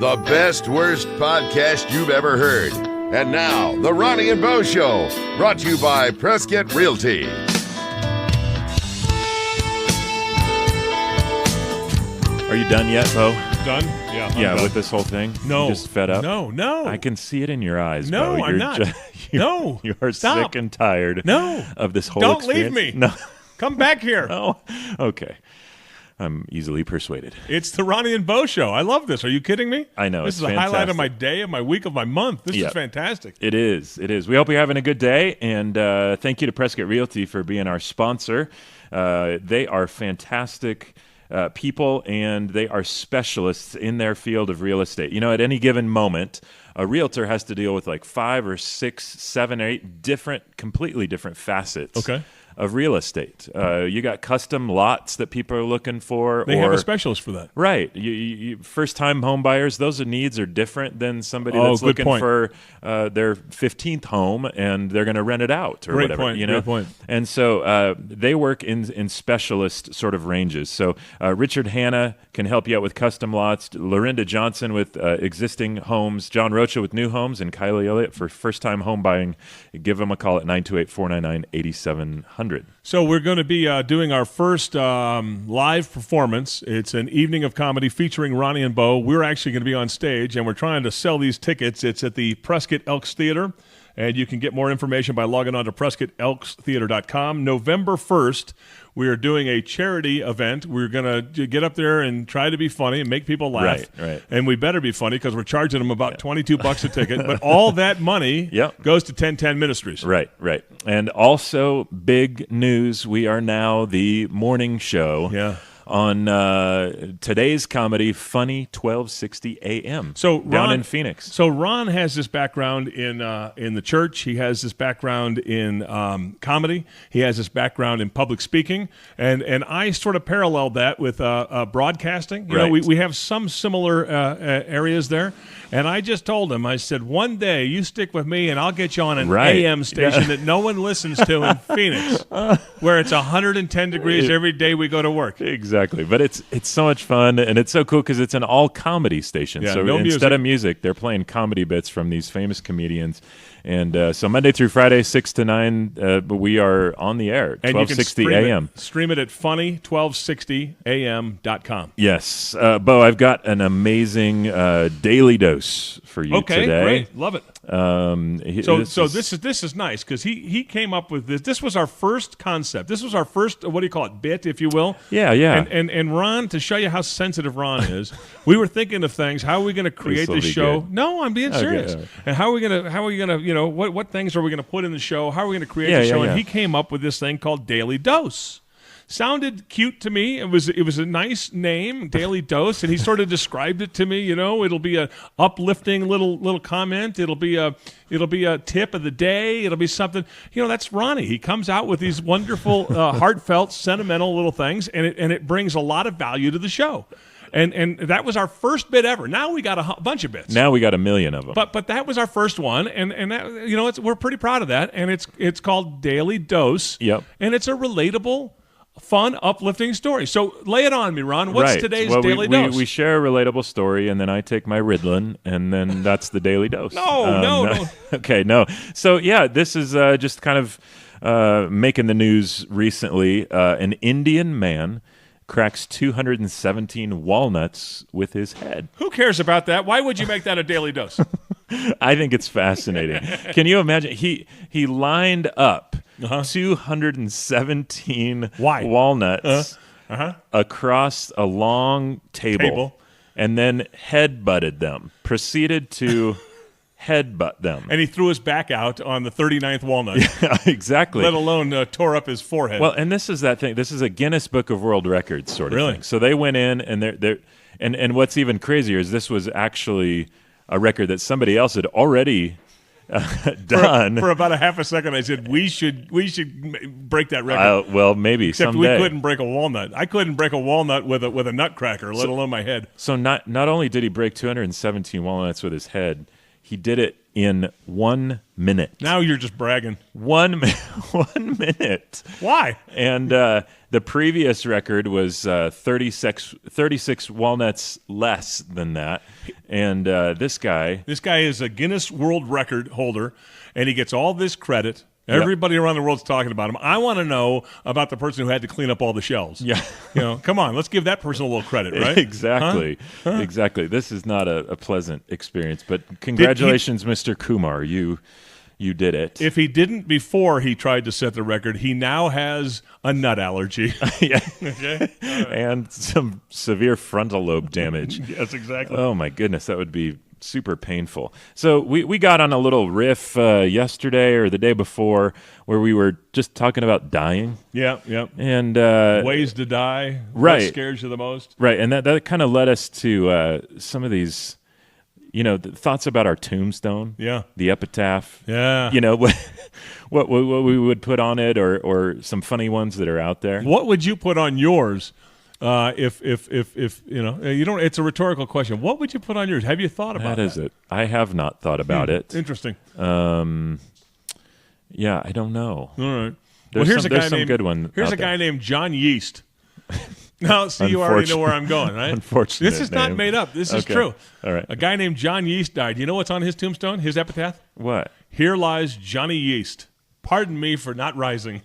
the best worst podcast you've ever heard. And now, the Ronnie and Bo Show, brought to you by Prescott Realty. Are you done yet, Bo? Done? Yeah. I'm done. With this whole thing? No. You just fed up? No. I can see it in your eyes, No, Bo. I'm not. No. You are Stop. sick and tired of this whole Don't experience. leave me. No. Come back here. No. Okay. I'm easily persuaded. It's the Ronnie and Bo Show. I love this. Are you kidding me? I know. This is a fantastic. highlight of my day, of my week, of my month. This is fantastic. It is. We hope you're having a good day, and thank you to Prescott Realty for being our sponsor. They are fantastic people, and they are specialists in their field of real estate. You know, at any given moment, a realtor has to deal with like 5 or 6, 7 or 8 completely different facets of real estate. You got custom lots that people are looking for. They have a specialist for that. Right. You first-time home buyers, those needs are different than somebody that's looking for their 15th home and they're going to rent it out or whatever. Great point. And so they work in specialist sort of ranges. So Richard Hanna can help you out with custom lots, Lorinda Johnson with existing homes, John Rocha with new homes, and Kylie Elliott for first-time home buying. Give them a call at 928-499-8700. So we're going to be doing our first live performance. It's an evening of comedy featuring Ronnie and Bo. We're actually going to be on stage, and we're trying to sell these tickets. It's at the Prescott Elks Theater, and you can get more information by logging on to PrescottElksTheater.com. November 1st, we are doing a charity event. We're going to get up there and try to be funny and make people laugh. Right. And we better be funny because we're charging them about $22 a ticket. But all that money goes to 1010 Ministries. Right. And also, big news, we are now the morning show on today's comedy, Funny 1260 AM, down in Phoenix. So Ron has this background in the church. He has this background in comedy. He has this background in public speaking. And I sort of paralleled that with broadcasting. You know, we have some similar areas there. And I just told him, I said, one day you stick with me and I'll get you on an AM station that no one listens to in Phoenix, where it's 110 degrees every day we go to work. Exactly. But it's so much fun, and it's so cool because it's an all-comedy station. Yeah, so no instead of music, they're playing comedy bits from these famous comedians. And so Monday through Friday, 6 to 9, we are on the air, 1260 AM. Stream it at funny1260am.com. Yes. Bo, I've got an amazing daily dose for you today. Okay, great. Love it. So this is nice because he came up with this. This was our first concept. This was our first, what do you call it, bit, if you will. Yeah. And Ron, to show you how sensitive Ron is, we were thinking of things. How are we going to create this show? Good. No, I'm being serious. Okay. And how are we going to, what things are we going to put in the show? How are we going to create the show? And he came up with this thing called Daily Dose. Sounded cute to me. It was a nice name, Daily Dose, and he sort of described it to me. It'll be a uplifting little comment. It'll be a tip of the day. It'll be something. That's Ronnie. He comes out with these wonderful, heartfelt, sentimental little things, and it brings a lot of value to the show. And that was our first bit ever. Now we got a bunch of bits. Now we got 1 million of them. But that was our first one, and that, we're pretty proud of that. And it's called Daily Dose. Yep. And it's a relatable, fun, uplifting story. So lay it on me, Ron. What's today's Daily Dose? We share a relatable story, and then I take my Ritalin, and then that's the Daily Dose. No. Okay, no. So, this is just kind of making the news recently. An Indian man cracks 217 walnuts with his head. Who cares about that? Why would you make that a Daily Dose? I think it's fascinating. Can you imagine? He lined up 217 walnuts across a long table and then head-butted them, proceeded to headbutt them. And he threw his back out on the 39th walnut. Yeah, exactly. Let alone tore up his forehead. Well, and this is that thing. This is a Guinness Book of World Records sort of thing. So they went in, and and what's even crazier is this was actually a record that somebody else had already done. For about a half a second, I said, we should break that record. Well, maybe Except someday. we couldn't break a walnut. I couldn't break a walnut with a nutcracker, let alone my head. So not only did he break 217 walnuts with his head, He did it in 1 minute. Now you're just bragging. 1 minute. Why? And the previous record was 36 walnuts less than that. And this guy is a Guinness World Record holder, and he gets all this credit. Everybody around the world's talking about him. I want to know about the person who had to clean up all the shelves. Yeah. Come on, let's give that person a little credit, right? Exactly. Huh? Exactly. This is not a pleasant experience, but congratulations, Mr. Kumar. You did it. If he didn't before he tried to set the record, he now has a nut allergy. Yeah. Okay? Right. And some severe frontal lobe damage. Yes, exactly. Oh, my goodness. That would be super painful. So we got on a little riff yesterday or the day before where we were just talking about dying. Yeah. And ways to die. Right. What scares you the most? Right. And that kind of led us to some of these, the thoughts about our tombstone. Yeah. The epitaph. Yeah. What we would put on it or some funny ones that are out there. What would you put on yours? If you don't, it's a rhetorical question. What would you put on yours? Have you thought about that? That is it. I have not thought about it. Interesting. Yeah, I don't know. All right. There's some good one. Here's a guy named John Yeast. Now, see, you already know where I'm going, right? Unfortunate. This is not made up. This is true. All right. A guy named John Yeast died. You know what's on his tombstone? His epitaph? What? Here lies Johnny Yeast. Pardon me for not rising.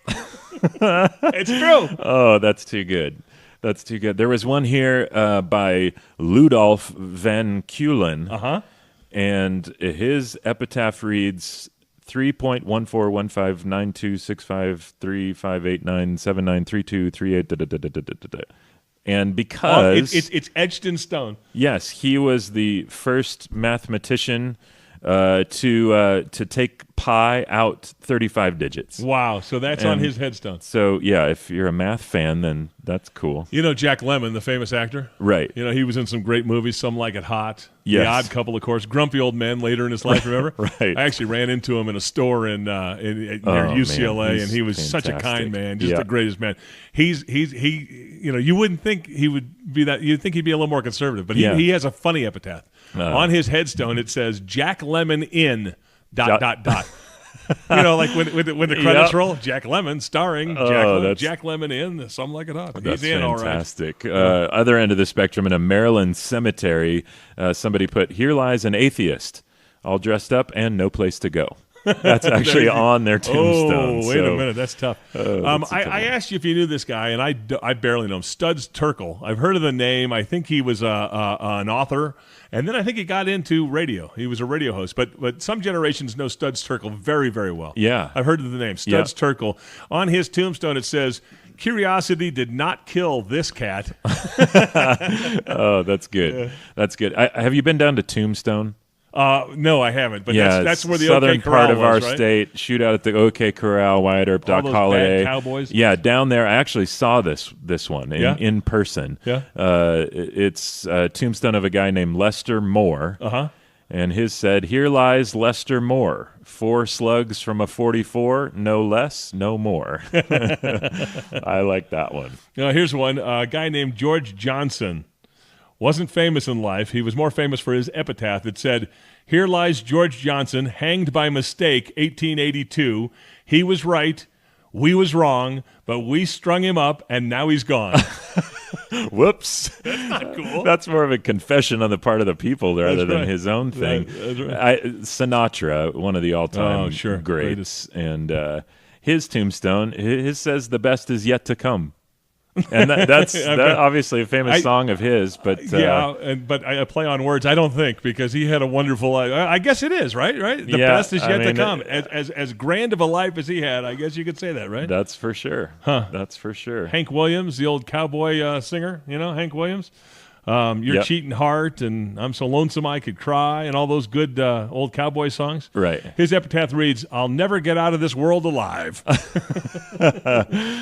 It's true. Oh, that's too good. That's too good. There was one here by Ludolf van Keulen, and his epitaph reads 3.1415926535897932338. And because it's etched in stone. Yes, he was the first mathematician to take pi out 35 digits. Wow, so that's on his headstone. So, yeah, if you're a math fan, then that's cool. You know Jack Lemmon, the famous actor? Right. He was in some great movies, Some Like It Hot, yes. The Odd Couple, of course, Grumpy Old Man later in his life, remember? Right. I actually ran into him in a store near UCLA, and he was such a kind man, just the greatest man. He you wouldn't think he would be that, you'd think he'd be a little more conservative, but he has a funny epitaph. On his headstone, it says, Jack Lemmon in ... Like when the credits roll, Jack Lemmon starring Jack Lemmon in Some Like It Hot. That's He's in, fantastic. all right. Other end of the spectrum, in a Maryland cemetery, somebody put, "Here lies an atheist, all dressed up and no place to go." That's actually on their tombstone. Oh, wait a minute. That's tough. I asked you if you knew this guy, and I barely know him. Studs Terkel. I've heard of the name. I think he was an author, and then I think he got into radio. He was a radio host. But some generations know Studs Terkel very, very well. Yeah. I've heard of the name. Studs Terkel. On his tombstone, it says, "Curiosity did not kill this cat." Oh, that's good. Yeah. That's good. Have you been down to Tombstone? No, I haven't. But that's where the southern OK Corral part of was, our right? state. Shootout at the OK Corral, Wyatt Earp, Doc Holliday. Bad Cowboys. Yeah, down there. I actually saw this one in person. Yeah. It's a tombstone of a guy named Lester Moore. And his said, "Here lies Lester Moore. 4 slugs from a 44, no less, no more." I like that one. Here's one. A guy named George Johnson. Wasn't famous in life. He was more famous for his epitaph that said, "Here lies George Johnson, hanged by mistake, 1882. He was right, we was wrong, but we strung him up, and now he's gone." Whoops. That's not cool. That's more of a confession on the part of the people rather than his own thing. That's right. Sinatra, one of the all-time greats, and his tombstone, his says, "The best is yet to come." And that's obviously a famous song of his, but but I play on words. I don't think, because he had a wonderful life. I guess it is right. The best is yet to come. As grand of a life as he had, I guess you could say that, right? That's for sure. That's for sure. Hank Williams, the old cowboy singer, Hank Williams. Your Cheating Heart and I'm So Lonesome I Could Cry and all those good old cowboy songs. Right. His epitaph reads, "I'll never get out of this world alive."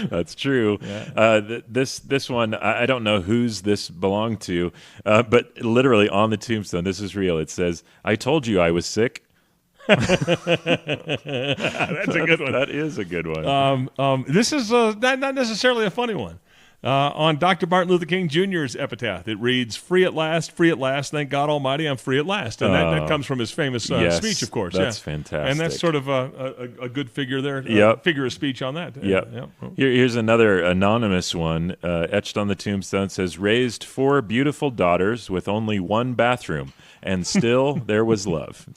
That's true. Yeah. This one, I don't know whose this belonged to, but literally on the tombstone, this is real. It says, "I told you I was sick." That's a good one. That is a good one. This is not necessarily a funny one. On Dr. Martin Luther King Jr.'s epitaph, it reads, free at last, thank God Almighty, I'm free at last. And that comes from his famous speech, of course. That's fantastic. And that's sort of a good figure there, figure of speech on that. Yep. Here's another anonymous one, etched on the tombstone, says, raised 4 beautiful daughters with only 1 bathroom, and still there was love.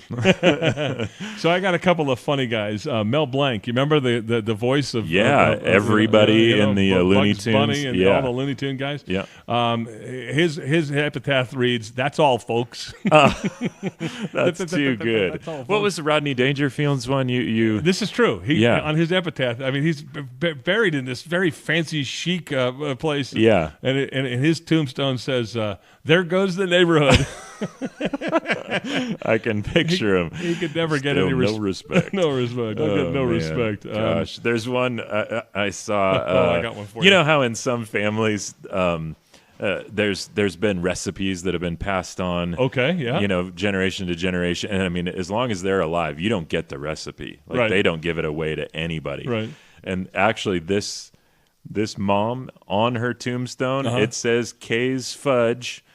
So I got a couple of funny guys. Mel Blanc, you remember the voice of everybody in the Looney Tunes, Bunny and all the Looney Tune guys. Yeah, his epitaph reads, "That's all, folks." That's too good. That's all, what was Rodney Dangerfield's one? You This is true. On his epitaph, I mean, he's buried in this very fancy, chic place. Yeah, and his tombstone says, "There goes the neighborhood." I can picture him. He could never get any respect. No respect. I'll get no respect. Gosh, there's one I saw. I got one for you. You know how in some families, there's been recipes that have been passed on. Okay, yeah. You know, generation to generation, and I mean, as long as they're alive, you don't get the recipe. Like they don't give it away to anybody. Right. And actually, this mom on her tombstone, it says Kay's fudge.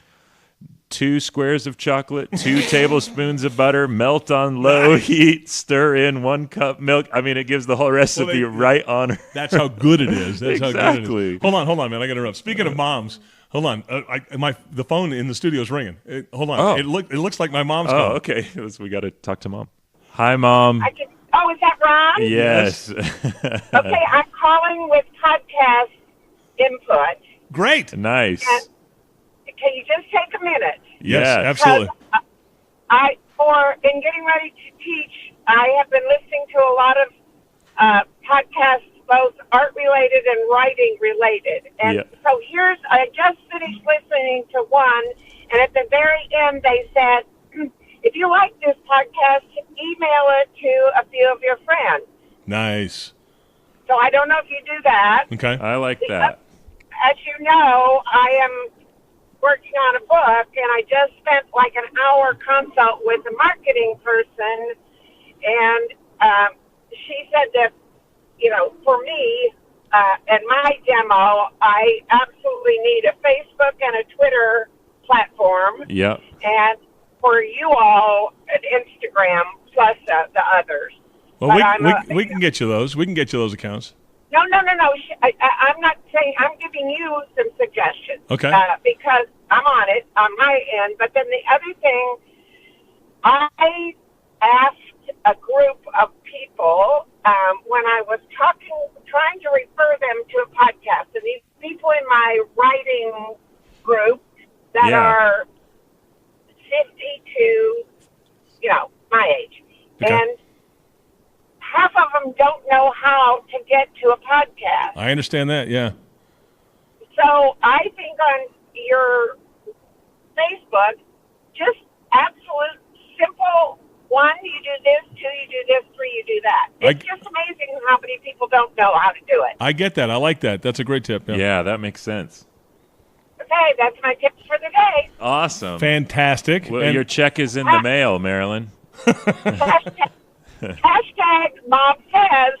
2 squares of chocolate, 2 tablespoons of butter, melt on low heat, stir in 1 cup milk. I mean, it gives the whole recipe right on her. That's how good it is. That's exactly. How good it is. Hold on, man. I got to interrupt. Speaking of moms, hold on. The phone in the studio is ringing. Hold on. Oh. It looks like my mom's calling. Oh, okay. We got to talk to Mom. Hi, Mom. Is that Ron? Yes. Okay, I'm calling with podcast input. Great. Nice. And can you just take a minute? Yes, absolutely. In getting ready to teach, I have been listening to a lot of podcasts, both art-related and writing-related. And so I just finished listening to one, and at the very end they said, if you like this podcast, email it to a few of your friends. Nice. So I don't know if you do that. Okay. I like that. As you know, I am working on a book, and I just spent like an hour consult with a marketing person, and she said that, for me, and my demo, I absolutely need a Facebook and a Twitter platform. Yep. And for you all, an Instagram plus the others. Well, we can get you those. We can get you those accounts. No. I'm not saying, I'm giving you some suggestions. Okay. Because I'm on it on my end. But then the other thing, I asked a group of people when I was trying to refer them to a podcast. And these people in my writing group that are 50 to, my age. Okay. And half of them don't know how to get to a podcast. I understand that, yeah. So I think on your Facebook, just absolute simple, 1, you do this, 2, you do this, 3, you do that. It's just amazing how many people don't know how to do it. I get that. I like that. That's a great tip. Yeah, that makes sense. Okay, that's my tips for the day. Awesome. Fantastic. Well, your check is in the mail, Marilyn. Hashtag Mom says.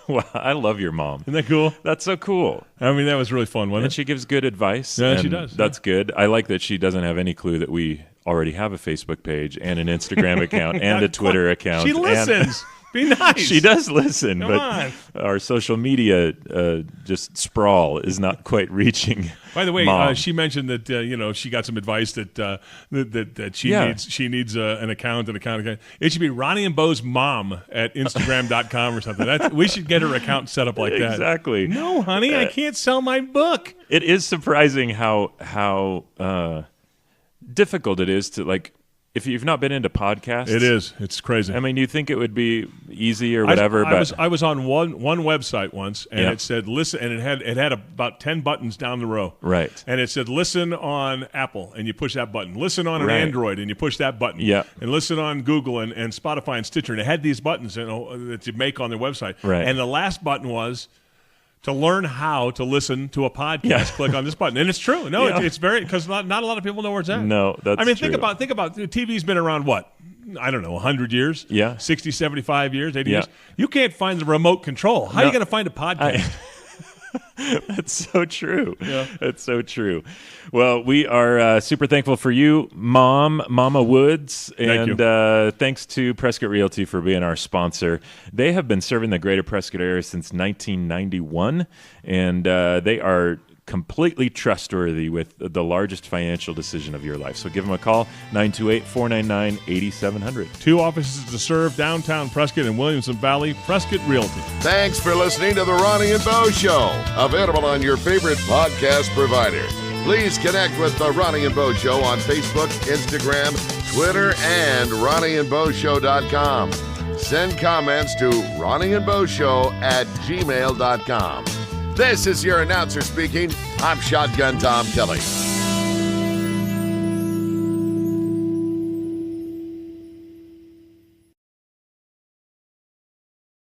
Well, I love your mom. Isn't that cool? That's so cool. I mean, that was really fun, wasn't And it? she gives good advice. Yeah, and she does. That's good. I like that she doesn't have any clue that we already have a Facebook page and an Instagram account and a Twitter account. She listens. Be nice. She does listen, Come but on. our social media just sprawl is not quite reaching. By the way, Mom. she mentioned that she got some advice that she needs an account. It should be Ronnie and Bo's mom at Instagram.com or something. We should get her account set up like that. Exactly. No, honey, I can't sell my book. It is surprising how difficult it is to if you've not been into podcasts. It is. It's crazy. I mean, you think it would be easy or whatever, I was on one website once, and it said listen, and it had about 10 buttons down the row. Right. And it said listen on Apple, and you push that button. Listen on an Android, and you push that button. Yeah. And listen on Google and Spotify and Stitcher. And it had these buttons that you make on their website. Right. And the last button was to learn how to listen to a podcast, click on this button. And it's true. No, it's very, because not a lot of people know where it's at. No, that's true. think about TV's been around what? I don't know, 100 years? Yeah. 60, 75 years, 80 years? You can't find the remote control. How are you going to find a podcast? That's so true. Yeah. That's so true. Well, we are super thankful for you, Mama Woods, and thanks to Prescott Realty for being our sponsor. They have been serving the greater Prescott area since 1991, and they are completely trustworthy with the largest financial decision of your life. So give them a call, 928-499-8700. 2 offices to serve, downtown Prescott and Williamson Valley. Prescott Realty. Thanks for listening to The Ronnie and Bo Show, available on your favorite podcast provider. Please connect with The Ronnie and Bo Show on Facebook, Instagram, Twitter, and RonnieandBoShow.com. Send comments to RonnieandBoShow@gmail.com. This is your announcer speaking. I'm Shotgun Tom Kelly.